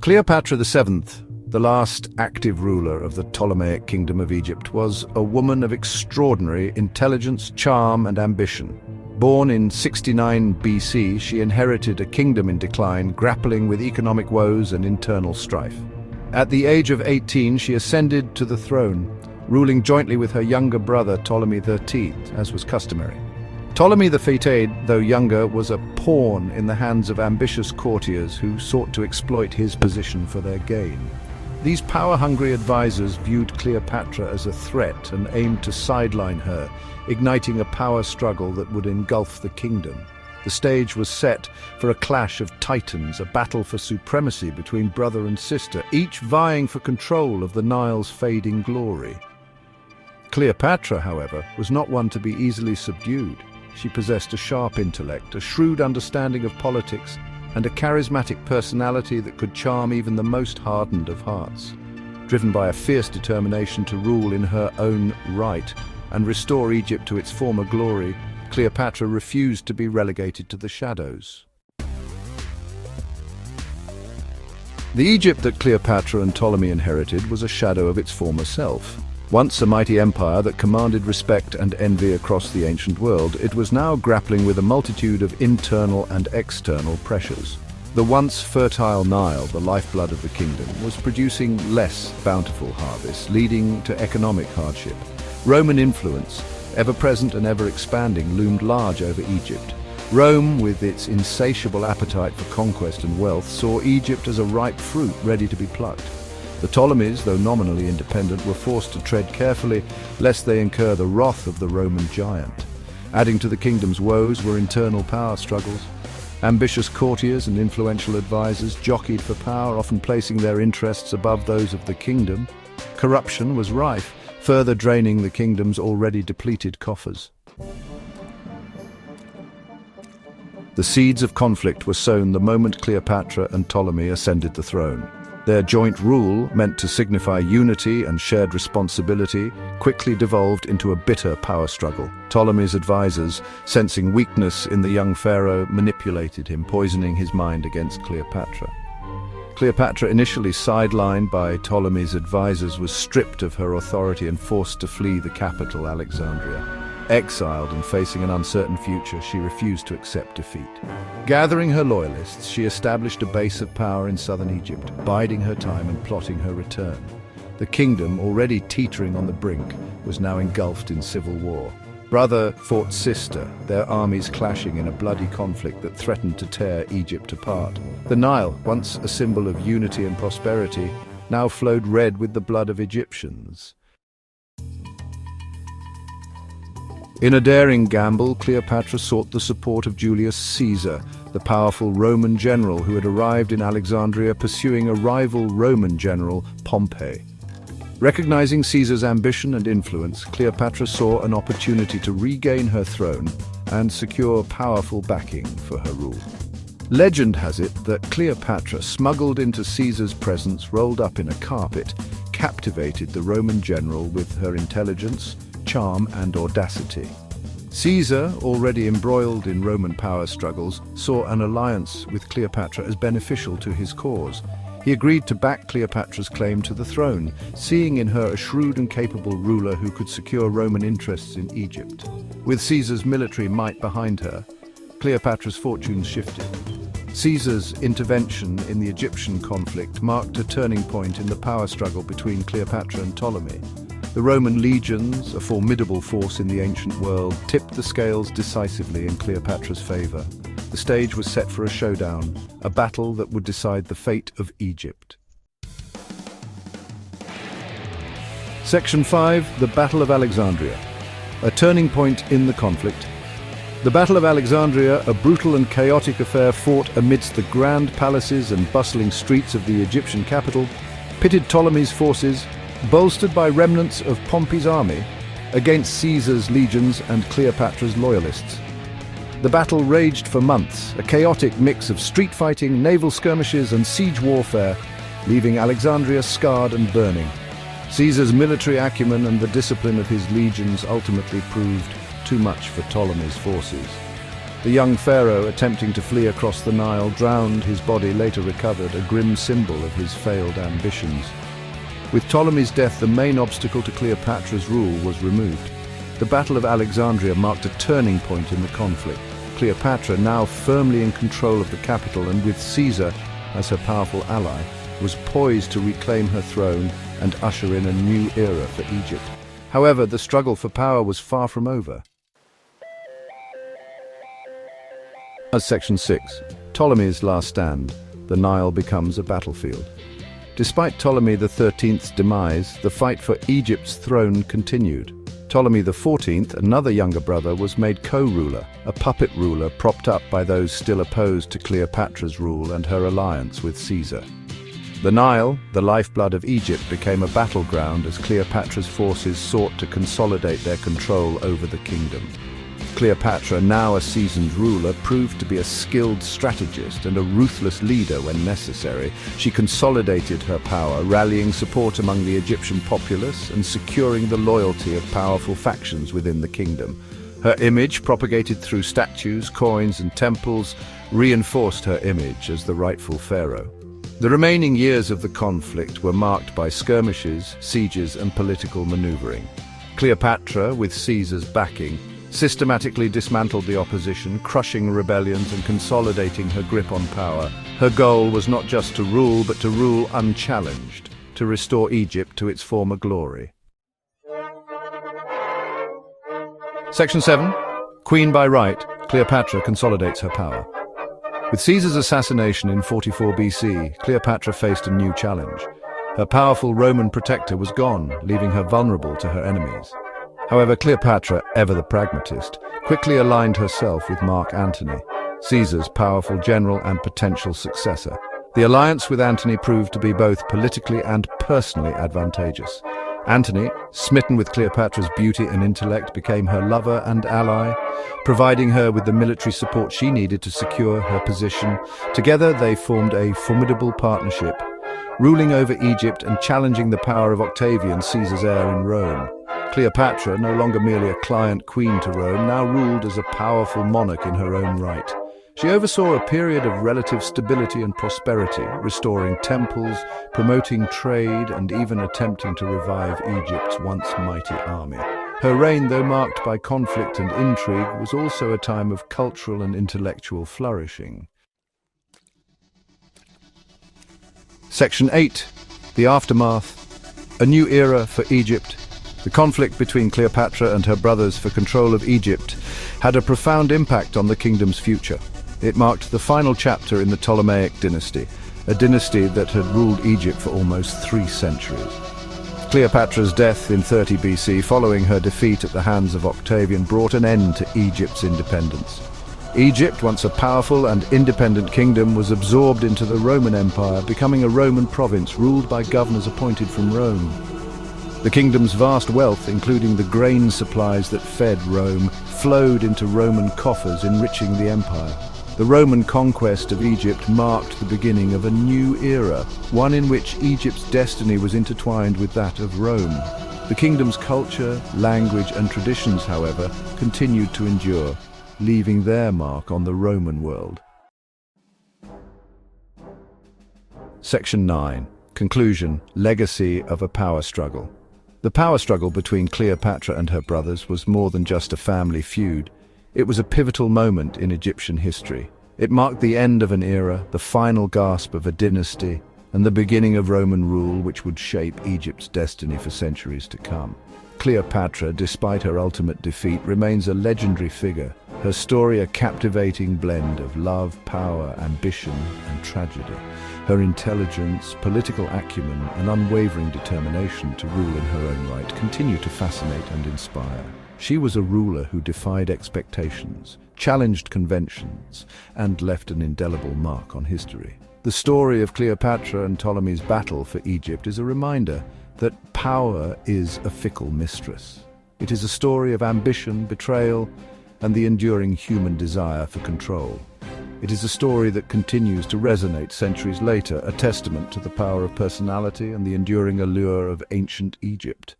Cleopatra VII, the last active ruler of the Ptolemaic kingdom of Egypt, was a woman of extraordinary intelligence, charm, and ambition. Born in 69 BC, she inherited a kingdom in decline, grappling with economic woes and internal strife. At the age of 18, she ascended to the throne, ruling jointly with her younger brother Ptolemy XIII, as was customary. Ptolemy the Fated, though younger, was a pawn in the hands of ambitious courtiers who sought to exploit his position for their gain. These power-hungry advisors viewed Cleopatra as a threat and aimed to sideline her, igniting a power struggle that would engulf the kingdom. The stage was set for a clash of titans, a battle for supremacy between brother and sister, each vying for control of the Nile's fading glory. Cleopatra, however, was not one to be easily subdued. She possessed a sharp intellect, a shrewd understanding of politics, and a charismatic personality that could charm even the most hardened of hearts. Driven by a fierce determination to rule in her own right and restore Egypt to its former glory, Cleopatra refused to be relegated to the shadows. The Egypt that Cleopatra and Ptolemy inherited was a shadow of its former self. Once a mighty empire that commanded respect and envy across the ancient world, it was now grappling with a multitude of internal and external pressures. The once fertile Nile, the lifeblood of the kingdom, was producing less bountiful harvests, leading to economic hardship. Roman influence, ever present and ever expanding, loomed large over Egypt. Rome, with its insatiable appetite for conquest and wealth, saw Egypt as a ripe fruit ready to be plucked. The Ptolemies, though nominally independent, were forced to tread carefully lest they incur the wrath of the Roman giant. Adding to the kingdom's woes were internal power struggles. Ambitious courtiers and influential advisors jockeyed for power, often placing their interests above those of the kingdom. Corruption was rife, further draining the kingdom's already depleted coffers. The seeds of conflict were sown the moment Cleopatra and Ptolemy ascended the throne. Their joint rule, meant to signify unity and shared responsibility, quickly devolved into a bitter power struggle. Ptolemy's advisors, sensing weakness in the young pharaoh, manipulated him, poisoning his mind against Cleopatra. Cleopatra, initially sidelined by Ptolemy's advisors, was stripped of her authority and forced to flee the capital, Alexandria. Exiled and facing an uncertain future, she refused to accept defeat. Gathering her loyalists, she established a base of power in southern Egypt, biding her time and plotting her return. The kingdom, already teetering on the brink, was now engulfed in civil war. Brother fought sister, their armies clashing in a bloody conflict that threatened to tear Egypt apart. The Nile, once a symbol of unity and prosperity, now flowed red with the blood of Egyptians. In a daring gamble, Cleopatra sought the support of Julius Caesar, the powerful Roman general who had arrived in Alexandria pursuing a rival Roman general, Pompey. Recognizing Caesar's ambition and influence, Cleopatra saw an opportunity to regain her throne and secure powerful backing for her rule. Legend has it that Cleopatra, smuggled into Caesar's presence rolled up in a carpet, captivated the Roman general with her intelligence, charm, and audacity. Caesar, already embroiled in Roman power struggles, saw an alliance with Cleopatra as beneficial to his cause. He agreed to back Cleopatra's claim to the throne, seeing in her a shrewd and capable ruler who could secure Roman interests in Egypt. With Caesar's military might behind her, Cleopatra's fortunes shifted. Caesar's intervention in the Egyptian conflict marked a turning point in the power struggle between Cleopatra and Ptolemy. The Roman legions, a formidable force in the ancient world, tipped the scales decisively in Cleopatra's favor. The stage was set for a showdown, a battle that would decide the fate of Egypt. Section 5. The Battle of Alexandria. A turning point in the conflict. The Battle of Alexandria, a brutal and chaotic affair fought amidst the grand palaces and bustling streets of the Egyptian capital, pitted Ptolemy's forces, bolstered by remnants of Pompey's army, against Caesar's legions and Cleopatra's loyalists. The battle raged for months, a chaotic mix of street fighting, naval skirmishes, and siege warfare, leaving Alexandria scarred and burning. Caesar's military acumen and the discipline of his legions ultimately proved too much for Ptolemy's forces. The young pharaoh, attempting to flee across the Nile, drowned, his body later recovered, a grim symbol of his failed ambitions. With Ptolemy's death, the main obstacle to Cleopatra's rule was removed. The Battle of Alexandria marked a turning point in the conflict. Cleopatra, now firmly in control of the capital and with Caesar as her powerful ally, was poised to reclaim her throne and usher in a new era for Egypt. However, the struggle for power was far from over. As Section 6, Ptolemy's last stand, the Nile becomes a battlefield. Despite Ptolemy XIII's demise, the fight for Egypt's throne continued. Ptolemy XIV, another younger brother, was made co-ruler, a puppet ruler propped up by those still opposed to Cleopatra's rule and her alliance with Caesar. The Nile, the lifeblood of Egypt, became a battleground as Cleopatra's forces sought to consolidate their control over the kingdom. Cleopatra, now a seasoned ruler, proved to be a skilled strategist and a ruthless leader when necessary. She consolidated her power, rallying support among the Egyptian populace and securing the loyalty of powerful factions within the kingdom. Her image, propagated through statues, coins, and temples, reinforced her image as the rightful pharaoh. The remaining years of the conflict were marked by skirmishes, sieges, and political maneuvering. Cleopatra, with Caesar's backing, systematically dismantled the opposition, crushing rebellions and consolidating her grip on power. Her goal was not just to rule, but to rule unchallenged, to restore Egypt to its former glory. Section 7. Queen by right, Cleopatra consolidates her power. With Caesar's assassination in 44 BC, Cleopatra faced a new challenge. Her powerful Roman protector was gone, leaving her vulnerable to her enemies. However, Cleopatra, ever the pragmatist, quickly aligned herself with Mark Antony, Caesar's powerful general and potential successor. The alliance with Antony proved to be both politically and personally advantageous. Antony, smitten with Cleopatra's beauty and intellect, became her lover and ally, providing her with the military support she needed to secure her position. Together they formed a formidable partnership, ruling over Egypt and challenging the power of Octavian, Caesar's heir in Rome. Cleopatra, no longer merely a client queen to Rome, now ruled as a powerful monarch in her own right. She oversaw a period of relative stability and prosperity, restoring temples, promoting trade, and even attempting to revive Egypt's once mighty army. Her reign, though marked by conflict and intrigue, was also a time of cultural and intellectual flourishing. Section 8. The Aftermath. A new era for Egypt. The conflict between Cleopatra and her brothers for control of Egypt had a profound impact on the kingdom's future. It marked the final chapter in the Ptolemaic dynasty, a dynasty that had ruled Egypt for almost 3 centuries. Cleopatra's death in 30 BC, following her defeat at the hands of Octavian, brought an end to Egypt's independence. Egypt, once a powerful and independent kingdom, was absorbed into the Roman Empire, becoming a Roman province ruled by governors appointed from Rome. The kingdom's vast wealth, including the grain supplies that fed Rome, flowed into Roman coffers, enriching the empire. The Roman conquest of Egypt marked the beginning of a new era, one in which Egypt's destiny was intertwined with that of Rome. The kingdom's culture, language, and traditions, however, continued to endure, leaving their mark on the Roman world. Section 9. Conclusion. Legacy of a power struggle. The power struggle between Cleopatra and her brothers was more than just a family feud. It was a pivotal moment in Egyptian history. It marked the end of an era, the final gasp of a dynasty, and the beginning of Roman rule which would shape Egypt's destiny for centuries to come. Cleopatra, despite her ultimate defeat, remains a legendary figure, her story a captivating blend of love, power, ambition, and tragedy. Her intelligence, political acumen, and unwavering determination to rule in her own right continue to fascinate and inspire. She was a ruler who defied expectations, challenged conventions, and left an indelible mark on history. The story of Cleopatra and Ptolemy's battle for Egypt is a reminder that power is a fickle mistress. It is a story of ambition, betrayal, and the enduring human desire for control. It is a story that continues to resonate centuries later, a testament to the power of personality and the enduring allure of ancient Egypt.